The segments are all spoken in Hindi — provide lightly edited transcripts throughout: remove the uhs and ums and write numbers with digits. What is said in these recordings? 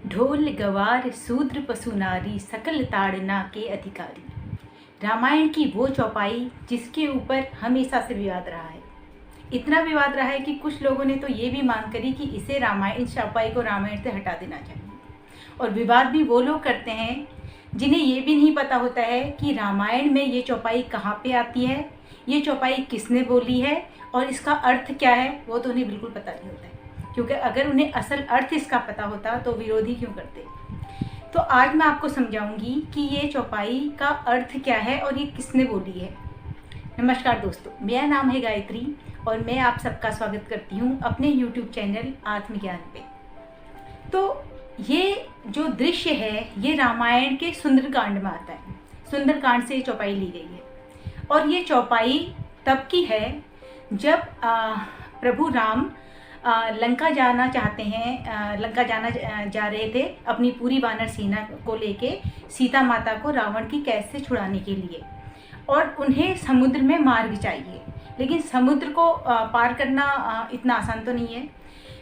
ढोल गवार शूद्र पशु नारी सकल ताड़ना के अधिकारी। रामायण की वो चौपाई जिसके ऊपर हमेशा से विवाद रहा है। इतना विवाद रहा है कि कुछ लोगों ने तो ये भी मांग करी कि इसे रामायण, इस चौपाई को रामायण से हटा देना चाहिए। और विवाद भी वो लोग करते हैं जिन्हें ये भी नहीं पता होता है कि रामायण में ये चौपाई कहाँ पे आती है, ये चौपाई किसने बोली है और इसका अर्थ क्या है, वो तो उन्हें बिल्कुल पता नहीं होता है। क्योंकि अगर उन्हें असल अर्थ इसका पता होता तो विरोधी क्यों करते। तो आज मैं आपको समझाऊंगी कि ये चौपाई का अर्थ क्या है और ये किसने बोली है। नमस्कार दोस्तों, मेरा नाम है गायत्री और मैं आप सबका स्वागत करती हूँ अपने YouTube चैनल आत्मज्ञान पे। तो ये जो दृश्य है ये रामायण के सुंदरकांड में आता है। सुंदरकांड से ये चौपाई ली गई है और ये चौपाई तब की है जब प्रभु राम लंका जाना चाहते हैं, लंका जा रहे थे अपनी पूरी वानर सेना को लेके सीता माता को रावण की कैद से छुड़ाने के लिए। और उन्हें समुद्र में मार्ग चाहिए, लेकिन समुद्र को पार करना इतना आसान तो नहीं है।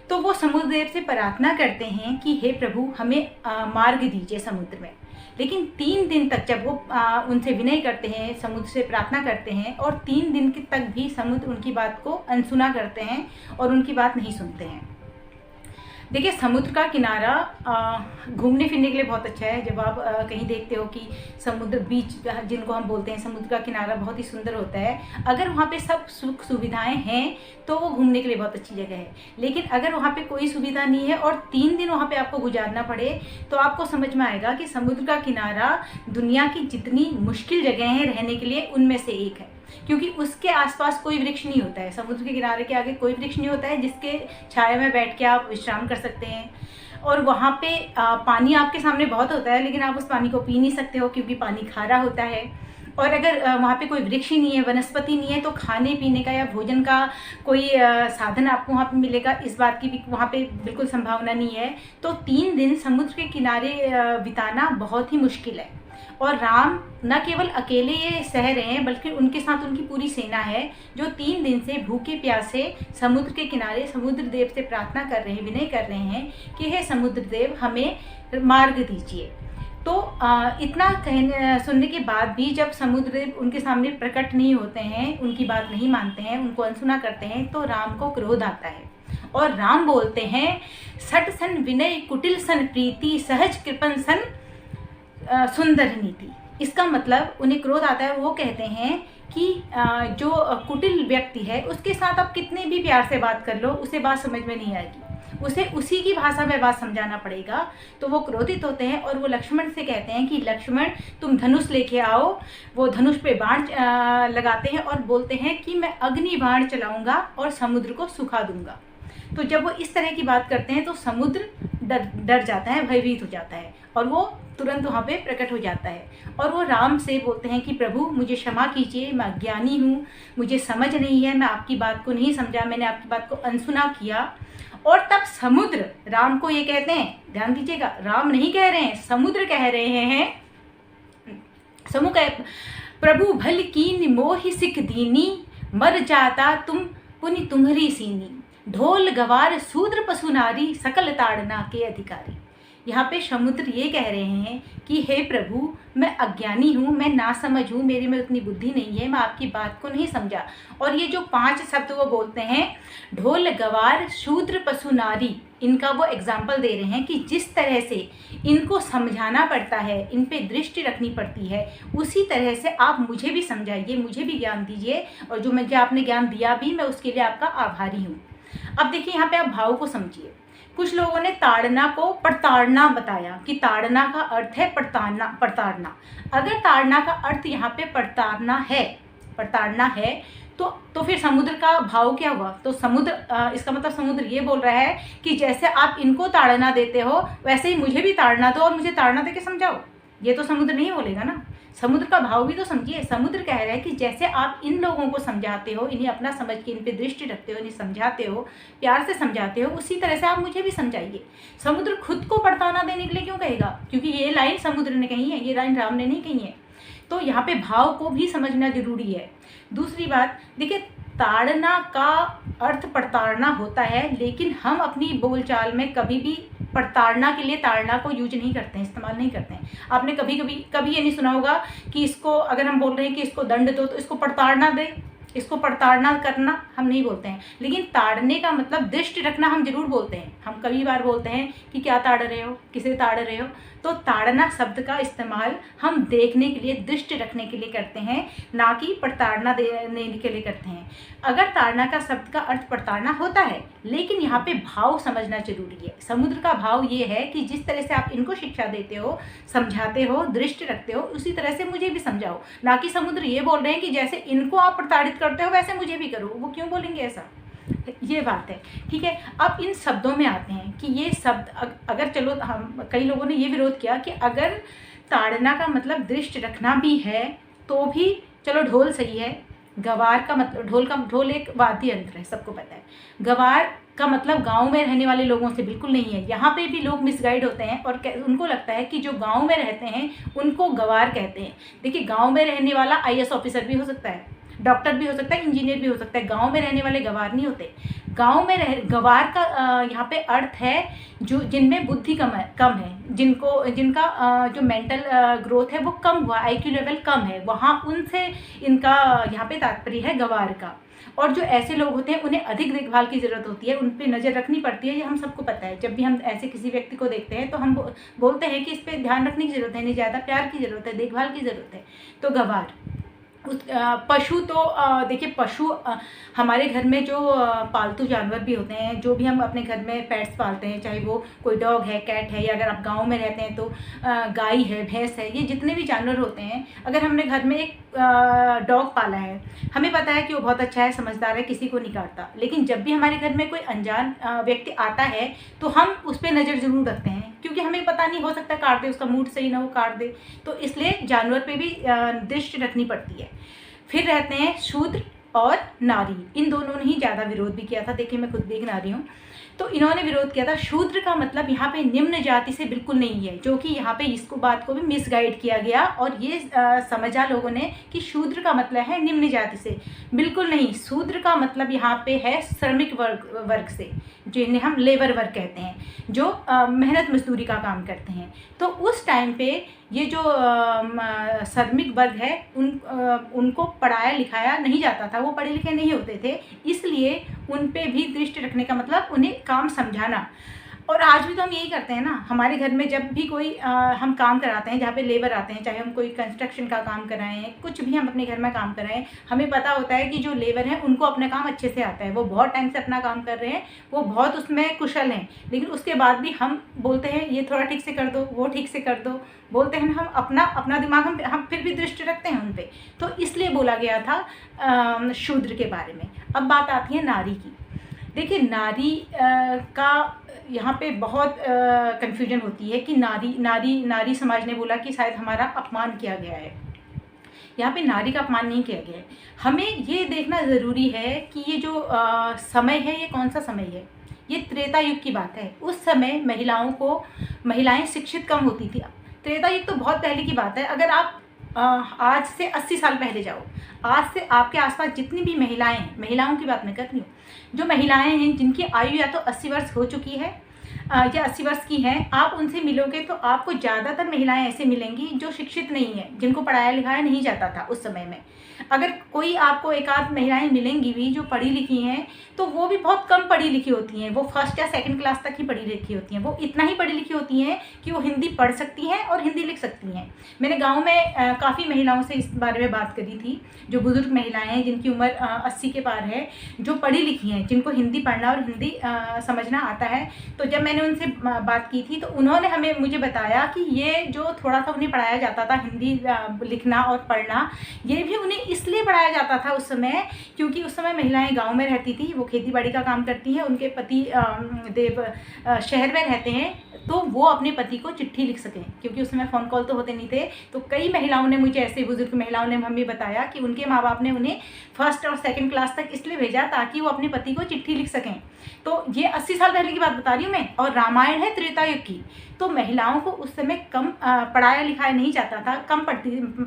तो वो समुद्र देव से प्रार्थना करते हैं कि हे प्रभु हमें मार्ग दीजिए समुद्र में। लेकिन 3 दिन तक जब वो उनसे विनय करते हैं, समुद्र से प्रार्थना करते हैं और 3 दिन तक भी समुद्र उनकी बात को अनसुना करते हैं और उनकी बात नहीं सुनते हैं। देखिए, समुद्र का किनारा घूमने फिरने के लिए बहुत अच्छा है। जब आप कहीं देखते हो कि समुद्र बीच जिनको हम बोलते हैं, समुद्र का किनारा बहुत ही सुंदर होता है। अगर वहाँ पे सब सुख सुविधाएं हैं तो वो घूमने के लिए बहुत अच्छी जगह है। लेकिन अगर वहाँ पे कोई सुविधा नहीं है और 3 दिन वहाँ पे आपको गुजारना पड़े तो आपको समझ में आएगा कि समुद्र का किनारा दुनिया की जितनी मुश्किल जगह हैं रहने के लिए उनमें से एक है। क्योंकि उसके आसपास कोई वृक्ष नहीं होता है, समुद्र के किनारे के आगे कोई वृक्ष नहीं होता है जिसके छाया में बैठ के आप विश्राम कर सकते हैं। और वहाँ पे पानी आपके सामने बहुत होता है, लेकिन आप उस पानी को पी नहीं सकते हो क्योंकि पानी खारा होता है। और अगर वहाँ पे कोई वृक्ष ही नहीं है, वनस्पति नहीं है, तो खाने पीने का या भोजन का कोई साधन आपको वहाँ पे मिलेगा, इस बात की भी वहाँ पे बिल्कुल संभावना नहीं है। तो 3 दिन समुद्र के किनारे बिताना बहुत ही मुश्किल है। और राम न केवल अकेले ये सह रहे हैं बल्कि उनके साथ उनकी पूरी सेना है जो 3 दिन से भूखे प्यासे समुद्र के किनारे समुद्र देव से प्रार्थना कर रहे हैं, विनय कर रहे हैं कि हे समुद्र देव हमें मार्ग दीजिए। तो इतना सुनने के बाद भी जब समुद्र देव उनके सामने प्रकट नहीं होते हैं, उनकी बात नहीं मानते हैं, उनको अनसुना करते हैं, तो राम को क्रोध आता है और राम बोलते हैं, सठ सन विनय कुटिल सन प्रीति सहज कृपन सन सुंदर नीति। इसका मतलब उन्हें क्रोध आता है। वो कहते हैं कि जो कुटिल व्यक्ति है उसके साथ आप कितने भी प्यार से बात कर लो, उसे बात समझ में नहीं आएगी, उसे उसी की भाषा में बात समझाना पड़ेगा। तो वो क्रोधित होते हैं और वो लक्ष्मण से कहते हैं कि लक्ष्मण तुम धनुष लेके आओ। वो धनुष पे बाण लगाते हैं और बोलते हैं कि मैं अग्नि बाण चलाऊंगा और समुद्र को सुखा दूंगा। तो जब वो इस तरह की बात करते हैं तो समुद्र डर जाता है, भयभीत हो जाता है और वो तुरंत वहाँ पे प्रकट हो जाता है। और वो राम से बोलते हैं कि प्रभु मुझे क्षमा कीजिए, मैं अज्ञानी हूँ, मुझे समझ नहीं है, मैं आपकी बात को नहीं समझा, मैंने आपकी बात को अनसुना किया। और तब समुद्र राम को ये कहते हैं, ध्यान दीजिएगा, राम नहीं कह रहे हैं, समुद्र कह रहे हैं, प्रभु भल कीन मोहि सिख दीनी मर जाता तुम पुनि तुम्हारी सीनी ढोल गवार शूद्र पशु नारी सकल ताड़ना के अधिकारी। यहाँ पे समुद्र ये कह रहे हैं कि हे प्रभु मैं अज्ञानी हूँ, मैं नासमझ हूँ, मेरे में उतनी बुद्धि नहीं है, मैं आपकी बात को नहीं समझा। और ये जो 5 शब्द वो बोलते हैं, ढोल गवार शूद्र पशु नारी, इनका वो एग्जाम्पल दे रहे हैं कि जिस तरह से इनको समझाना पड़ता है, इन पे दृष्टि रखनी पड़ती है, उसी तरह से आप मुझे भी समझाइए, मुझे भी ज्ञान दीजिए। और जो मुझे आपने ज्ञान दिया भी, मैं उसके लिए आपका आभारी हूँ। अब देखिए यहाँ पे आप भाव को समझिए। कुछ लोगों ने ताड़ना को प्रताड़ना बताया कि ताड़ना का अर्थ है प्रताड़ना। अगर ताड़ना का अर्थ यहाँ पे प्रताड़ना है तो फिर समुद्र का भाव क्या हुआ? तो समुद्र इसका मतलब समुद्र ये बोल रहा है कि जैसे आप इनको ताड़ना देते हो वैसे ही मुझे भी ताड़ना दो और मुझे ताड़ना देके समझाओ। ये तो समुद्र नहीं बोलेगा ना। समुद्र का भाव भी तो समझिए। समुद्र कह रहा है कि जैसे आप इन लोगों को समझाते हो, इन्हें अपना समझ के इन पे दृष्टि रखते हो, इन्हें समझाते हो, प्यार से समझाते हो, उसी तरह से आप मुझे भी समझाइए। समुद्र खुद को प्रताड़ना देने के लिए क्यों कहेगा? क्योंकि ये लाइन समुद्र ने कही है, ये लाइन राम ने नहीं कही है। तो यहाँ पे भाव को भी समझना जरूरी है। दूसरी बात देखिए, ताड़ना का अर्थ प्रताड़ना होता है, लेकिन हम अपनी बोलचाल में कभी भी प्रताड़ना के लिए ताड़ना को यूज नहीं करते हैं, इस्तेमाल नहीं करते हैं। आपने कभी ये नहीं सुना होगा कि इसको, अगर हम बोल रहे हैं कि इसको दंड दो तो इसको प्रताड़ना दे, इसको प्रताड़ना करना हम नहीं बोलते हैं। लेकिन ताड़ने का मतलब दृष्टि रखना हम जरूर बोलते हैं। हम कई बार बोलते हैं कि क्या ताड़ रहे हो, किसे ताड़ रहे हो। तो ताड़ना शब्द का इस्तेमाल हम देखने के लिए, दृष्टि रखने के लिए करते हैं, ना कि प्रताड़ना देने के लिए करते हैं। अगर ताड़ना का शब्द का अर्थ प्रताड़ना होता है, लेकिन यहाँ पे भाव समझना जरूरी है। समुद्र का भाव ये है कि जिस तरह से आप इनको शिक्षा देते हो, समझाते हो, दृष्टि रखते हो, उसी तरह से मुझे भी समझाओ। ना कि समुद्र ये बोल रहे हैं कि जैसे इनको आप प्रताड़ित करते हो वैसे मुझे भी करो। वो क्यों बोलेंगे ऐसा? ये बात है, ठीक है। अब इन शब्दों में आते हैं कि ये शब्द अगर, चलो हम, कई लोगों ने ये विरोध किया कि अगर ताड़ना का मतलब दृष्टि रखना भी है तो भी चलो ढोल सही है। गवार का मतलब, ढोल एक वाद्य यंत्र है, सबको पता है। गवार का मतलब गांव में रहने वाले लोगों से बिल्कुल नहीं है। यहाँ पे भी लोग मिसगाइड होते हैं और उनको लगता है कि जो गांव में रहते हैं उनको गवार कहते हैं। देखिए, गांव में रहने वाला IAS ऑफिसर भी हो सकता है, डॉक्टर भी हो सकता है, इंजीनियर भी हो सकता है। गांव में रहने वाले गवार नहीं होते। गांव में गवार का यहाँ पे अर्थ है जो जिनमें बुद्धि कम है, जिनका जो मेंटल ग्रोथ है वो कम हुआ, IQ लेवल कम है, वहाँ उनसे इनका यहाँ पे तात्पर्य है गवार का। और जो ऐसे लोग होते हैं उन्हें अधिक देखभाल की ज़रूरत होती है, उन पर नज़र रखनी पड़ती है। ये हम सबको पता है। जब भी हम ऐसे किसी व्यक्ति को देखते हैं तो हम बोलते हैं कि इस पर ध्यान रखने की ज़रूरत है, इन्हें ज़्यादा प्यार की ज़रूरत है, देखभाल की ज़रूरत है। तो गवार। पशु तो देखिए, पशु हमारे घर में जो पालतू जानवर भी होते हैं, जो भी हम अपने घर में पेट्स पालते हैं, चाहे वो कोई डॉग है, कैट है, या अगर आप गांव में रहते हैं तो गाय है, भैंस है, ये जितने भी जानवर होते हैं, अगर हमने घर में एक डॉग पाला है, हमें पता है कि वो बहुत अच्छा है, समझदार है, किसी को नहीं काटता। लेकिन जब भी हमारे घर में कोई अनजान व्यक्ति आता है तो हम उस पर नज़र ज़रूर रखते हैं, क्योंकि हमें पता नहीं, हो सकता है काट दे, उसका मूड सही ना हो, काट दे। तो इसलिए जानवर पे भी दृष्टि रखनी पड़ती है। फिर रहते हैं शूद्र और नारी। इन दोनों ने ही ज़्यादा विरोध भी किया था। देखिए, मैं खुद भी एक नारी हूँ, तो इन्होंने विरोध किया था। शूद्र का मतलब यहाँ पे निम्न जाति से बिल्कुल नहीं है, जो कि यहाँ पे इसको बात को भी मिसगाइड किया गया और ये समझा लोगों ने कि शूद्र का मतलब है निम्न जाति से। बिल्कुल नहीं, शूद्र का मतलब यहाँ पे है श्रमिक वर्ग से, जिन्हें हम लेबर वर्ग कहते हैं, जो मेहनत मजदूरी का काम करते हैं। तो उस टाइम पे ये जो श्रमिक वर्ग है उनको पढ़ाया लिखाया नहीं जाता था, वो पढ़े लिखे नहीं होते थे, इसलिए उन पे भी दृष्टि रखने का मतलब उन्हें काम समझाना। और आज भी तो हम यही करते हैं ना। हमारे घर में जब भी कोई हम काम कराते हैं, जहाँ पे लेबर आते हैं, चाहे हम कोई कंस्ट्रक्शन का काम कराएं, कुछ भी हम अपने घर में काम कराएं, हमें पता होता है कि जो लेबर हैं उनको अपना काम अच्छे से आता है, वो बहुत टाइम से अपना काम कर रहे हैं, वो बहुत उसमें कुशल हैं। लेकिन उसके बाद भी हम बोलते हैं ये थोड़ा ठीक से कर दो, वो ठीक से कर दो, बोलते हैं। हम अपना दिमाग हम फिर भी दृष्टि रखते हैं उन पर। तो इसलिए बोला गया था शूद्र के बारे में। अब बात आती है नारी की। देखिए, नारी का यहाँ पे बहुत कन्फ्यूजन होती है कि नारी समाज ने बोला कि शायद हमारा अपमान किया गया है। यहाँ पे नारी का अपमान नहीं किया गया है। हमें ये देखना ज़रूरी है कि ये जो समय है, ये कौन सा समय है। ये त्रेता युग की बात है। उस समय महिलाएं शिक्षित कम होती थी। त्रेता युग तो बहुत पहले की बात है। अगर आप आज से 80 साल पहले जाओ, आज से आपके आसपास जितनी भी महिलाएं हैं, महिलाओं की बात मैं कर रही हूँ, जो महिलाएं हैं जिनकी आयु या तो 80 वर्ष हो चुकी है या 80 वर्ष की हैं, आप उनसे मिलोगे तो आपको ज़्यादातर महिलाएं ऐसे मिलेंगी जो शिक्षित नहीं है, जिनको पढ़ाया लिखाया नहीं जाता था उस समय में। अगर कोई आपको एक आध महिलाएं मिलेंगी भी जो पढ़ी लिखी हैं, तो वो भी बहुत कम पढ़ी लिखी होती हैं। वो फर्स्ट या सेकंड क्लास तक ही पढ़ी लिखी होती हैं। वो इतना ही पढ़ी लिखी होती हैं कि वो हिंदी पढ़ सकती हैं और हिंदी लिख सकती हैं। मैंने गांव में काफ़ी महिलाओं से इस बारे में बात करी थी, जो बुजुर्ग महिलाएं हैं जिनकी उम्र 80 के पार है, जो पढ़ी लिखी हैं, जिनको हिंदी पढ़ना और हिंदी समझना आता है। तो जब मैंने उनसे बात की थी तो उन्होंने मुझे बताया कि ये जो थोड़ा सा उन्हें पढ़ाया जाता था, हिंदी लिखना और पढ़ना, ये भी उन्हें इसलिए पढ़ाया जाता था उस समय, क्योंकि उस समय महिलाएं गांव में रहती थी, वो खेती बाड़ी का काम करती हैं, उनके पति शहर में रहते हैं, तो वो अपने पति को चिट्ठी लिख सकें, क्योंकि उस समय फ़ोन कॉल तो होते नहीं थे। तो कई महिलाओं ने मुझे, ऐसे बुजुर्ग महिलाओं ने हमें बताया कि उनके माँ बाप ने उन्हें फर्स्ट और सेकंड क्लास तक इसलिए भेजा ताकि वो अपने पति को चिट्ठी लिख सकें। तो ये 80 साल पहले की बात बता रही हूँ मैं। और रामायण है त्रेता युग की। तो महिलाओं को उस समय कम पढ़ाया लिखाया नहीं जाता था, कम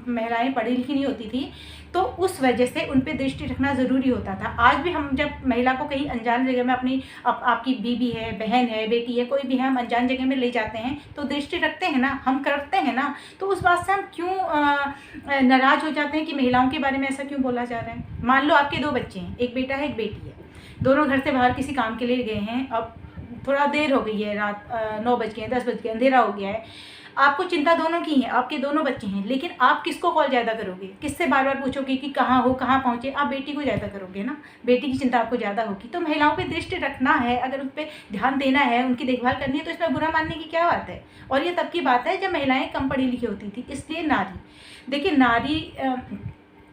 महिलाएं पढ़ी लिखी नहीं होती थी। तो उस वजह से उन पे दृष्टि रखना ज़रूरी होता था। आज भी हम जब महिला को कहीं अनजान जगह में अपनी आपकी बीवी है, बहन है, बेटी है, कोई भी है, हम अनजान जगह में ले जाते हैं तो दृष्टि रखते हैं ना, हम करते हैं ना। तो उस बात से हम क्यों नाराज़ हो जाते हैं कि महिलाओं के बारे में ऐसा क्यों बोला जा रहा है। मान लो आपके 2 बच्चे हैं, एक बेटा है एक बेटी है, दोनों घर से बाहर किसी काम के लिए गए हैं। अब थोड़ा देर हो गई है, रात 9 बज गए, 10 बज गए, अंधेरा हो गया है। आपको चिंता दोनों की है, आपके दोनों बच्चे हैं, लेकिन आप किसको कॉल ज़्यादा करोगे, किससे बार बार पूछोगे कि कहाँ हो, कहाँ पहुँचे। आप बेटी को ज़्यादा करोगे ना, बेटी की चिंता आपको ज़्यादा होगी। तो महिलाओं पे दृष्टि रखना है, अगर उस पर ध्यान देना है, उनकी देखभाल करनी है, तो इसमें बुरा मानने की क्या बात है। और ये तब की बात है जब महिलाएँ कम पढ़ी लिखी होती थी। इसलिए नारी, देखिए नारी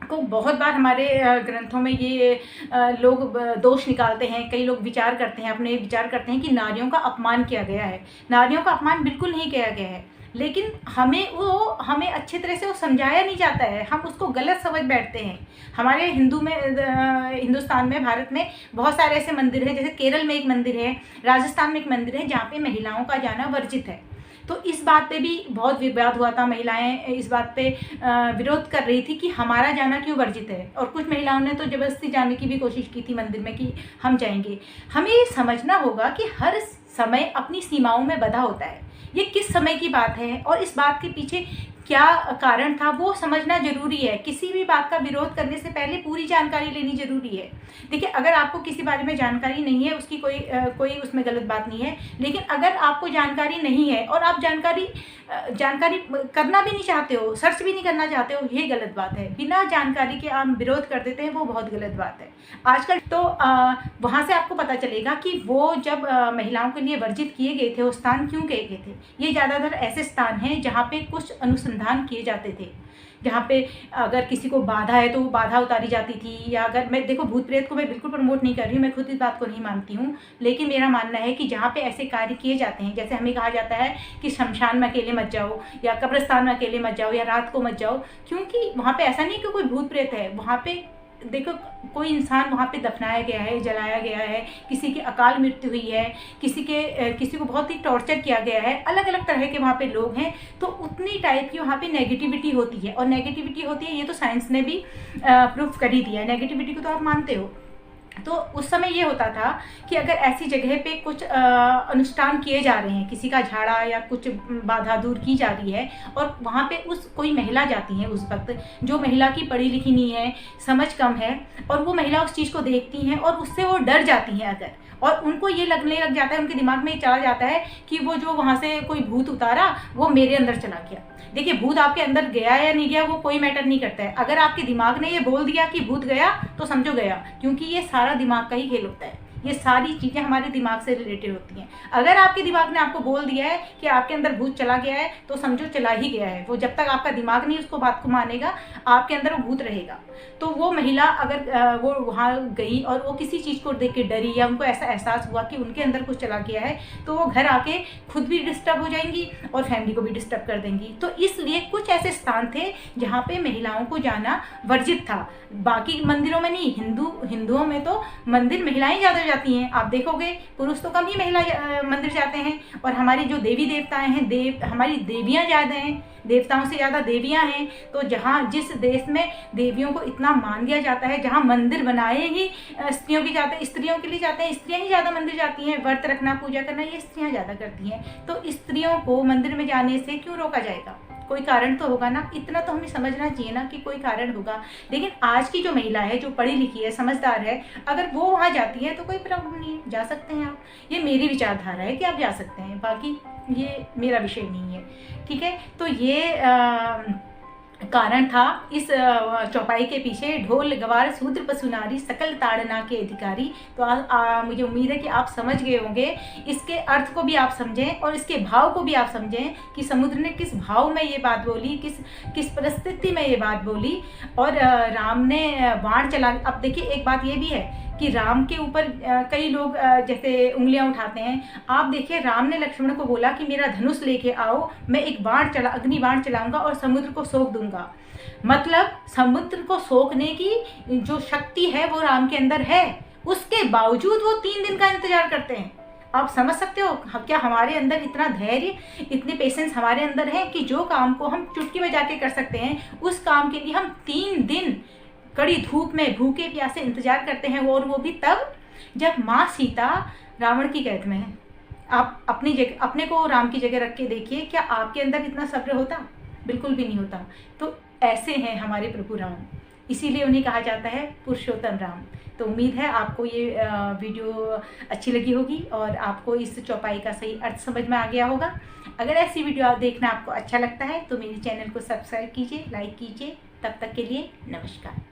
को बहुत बार हमारे ग्रंथों में ये लोग दोष निकालते हैं। कई लोग विचार करते हैं, अपने विचार करते हैं कि नारियों का अपमान किया गया है। नारियों का अपमान बिल्कुल नहीं किया गया है, लेकिन हमें अच्छी तरह से वो समझाया नहीं जाता है, हम उसको गलत समझ बैठते हैं। हमारे हिंदुस्तान में, भारत में बहुत सारे ऐसे मंदिर हैं, जैसे केरल में एक मंदिर है, राजस्थान में एक मंदिर है, जहाँ पे महिलाओं का जाना वर्जित है। तो इस बात पे भी बहुत विवाद हुआ था। महिलाएं इस बात पे विरोध कर रही थी कि हमारा जाना क्यों वर्जित है, और कुछ महिलाओं ने तो ज़बरदस्ती जाने की भी कोशिश की थी मंदिर में कि हम जाएंगे। हमें ये समझना होगा कि हर समय अपनी सीमाओं में बंधा होता है। ये किस समय की बात है और इस बात के पीछे क्या कारण था, वो समझना ज़रूरी है। किसी भी बात का विरोध करने से पहले पूरी जानकारी लेनी ज़रूरी है। देखिए, अगर आपको किसी बारे में जानकारी नहीं है, उसकी कोई उसमें गलत बात नहीं है, लेकिन अगर आपको जानकारी नहीं है और आप जानकारी करना भी नहीं चाहते हो, सर्च भी नहीं करना चाहते हो, ये गलत बात है। बिना जानकारी के आप विरोध कर देते हैं, वो बहुत गलत बात है आजकल। तो वहाँ से आपको पता चलेगा कि वो जब महिलाओं के लिए वर्जित किए गए थे, वो स्थान क्यों किए गए थे। ये ज़्यादातर ऐसे स्थान हैं जहाँ पे कुछ अनुसंधान किए जाते थे, जहाँ पे अगर किसी को बाधा है तो वो बाधा उतारी जाती थी। या अगर मैं, देखो, भूत प्रेत को मैं बिल्कुल प्रमोट नहीं कर रही हूँ, मैं खुद इस बात को नहीं मानती हूँ, लेकिन मेरा मानना है कि जहाँ पे ऐसे कार्य किए जाते हैं, जैसे हमें कहा जाता है कि शमशान में अकेले मत जाओ, या कब्रिस्तान में अकेले मत जाओ, या रात को मत जाओ, क्योंकि वहाँ पे ऐसा नहीं कि कोई भूत प्रेत है। वहाँ पे देखो, कोई इंसान वहाँ पे दफनाया गया है, जलाया गया है, किसी की अकाल मृत्यु हुई है, किसी को बहुत ही टॉर्चर किया गया है, अलग अलग तरह के वहाँ पे लोग हैं। तो उतनी टाइप की वहाँ पे नेगेटिविटी होती है, और नेगेटिविटी होती है, ये तो साइंस ने भी प्रूफ कर ही दिया है। नेगेटिविटी को तो आप मानते हो। तो उस समय ये होता था कि अगर ऐसी जगह पे कुछ अनुष्ठान किए जा रहे हैं, किसी का झाड़ा या कुछ बाधा दूर की जा रही है, और वहाँ पे कोई महिला जाती है उस वक्त, जो महिला की पढ़ी लिखी नहीं है, समझ कम है, और वो महिला उस चीज़ को देखती हैं और उससे वो डर जाती हैं अगर, और उनको ये लगने लग जाता है, उनके दिमाग में ये चला जाता है कि वो जो वहाँ से कोई भूत उतारा वो मेरे अंदर चला गया। देखिए, भूत आपके अंदर गया या नहीं गया वो कोई मैटर नहीं करता है। अगर आपके दिमाग ने ये बोल दिया कि भूत गया, तो समझो गया, क्योंकि ये सारा दिमाग का ही खेल होता है। ये सारी चीज़ें हमारे दिमाग से रिलेटेड होती हैं। अगर आपके दिमाग ने आपको बोल दिया है कि आपके अंदर भूत चला गया है, तो समझो चला ही गया है। वो जब तक आपका दिमाग नहीं उसको बात को मानेगा, आपके अंदर वो भूत रहेगा। तो वो महिला अगर वो वहाँ गई और वो किसी चीज़ को देख के डरी, या उनको ऐसा एहसास हुआ कि उनके अंदर कुछ चला गया है, तो वो घर आके खुद भी डिस्टर्ब हो जाएंगी और फैमिली को भी डिस्टर्ब कर देंगी। तो इसलिए कुछ ऐसे स्थान थे जहाँ पे महिलाओं को जाना वर्जित था। बाकी मंदिरों में नहीं, हिंदुओं में तो मंदिर महिलाएं ज़्यादा जाती हैं। आप देखोगे पुरुष तो कम ही महिला मंदिर जाते हैं। और हमारी जो देवी देवताएं हैं, हमारी देवियाँ ज़्यादा हैं, देवताओं से ज़्यादा देवियाँ हैं। तो जिस देश में देवियों को इतना मान दिया जाता है, जहाँ मंदिर बनाए ही स्त्रियों के लिए जाते हैं, स्त्रियाँ ही ज़्यादा मंदिर जाती हैं। व्रत रखना, पूजा करना, ये स्त्रियाँ ज़्यादा करती हैं। तो स्त्रियों को मंदिर में जाने से क्यों रोका जाएगा? कोई कारण तो होगा ना। इतना तो हमें समझना चाहिए ना कि कोई कारण होगा। लेकिन आज की जो महिला है, जो पढ़ी लिखी है, समझदार है, अगर वो वहाँ जाती है तो कोई प्रॉब्लम नहीं है, जा सकते हैं आप। ये मेरी विचारधारा है कि आप जा सकते हैं, बाकी ये मेरा विषय नहीं है, ठीक है। तो ये कारण था इस चौपाई के पीछे। ढोल गवार शूद्र पशु नारी सकल ताड़ना के अधिकारी। तो मुझे उम्मीद है कि आप समझ गए होंगे, इसके अर्थ को भी आप समझें और इसके भाव को भी आप समझें कि समुद्र ने किस भाव में ये बात बोली, किस परिस्थिति में ये बात बोली। और राम ने बाण चला। अब देखिए, एक बात ये भी है कि राम के ऊपर कई लोग जैसे उंगलियां उठाते हैं। आप देखिए, राम ने लक्ष्मण को बोला कि मेरा धनुष लेके आओ, मैं एक अग्नि बाण चलाऊंगा और समुद्र को सोख दूंगा। मतलब समुद्र को सोखने की जो शक्ति है वो राम के अंदर है। उसके बावजूद वो 3 दिन का इंतजार करते हैं। आप समझ सकते हो क्या हमारे अंदर इतना धैर्य, इतने पेशेंस हमारे अंदर है कि जो काम को हम चुटकी में जाके कर सकते हैं, उस काम के लिए हम 3 दिन कड़ी धूप में भूखे प्यासे इंतजार करते हैं, और वो भी तब जब माँ सीता रावण की कैद में है। आप अपनी जगह, अपने को राम की जगह रख के देखिए, क्या आपके अंदर इतना सब्र होता? बिल्कुल भी नहीं होता। तो ऐसे हैं हमारे प्रभु राम, इसीलिए उन्हें कहा जाता है पुरुषोत्तम राम। तो उम्मीद है आपको ये वीडियो अच्छी लगी होगी और आपको इस चौपाई का सही अर्थ समझ में आ गया होगा। अगर ऐसी वीडियो आप देखना आपको अच्छा लगता है तो मेरे चैनल को सब्सक्राइब कीजिए, लाइक कीजिए। तब तक के लिए नमस्कार।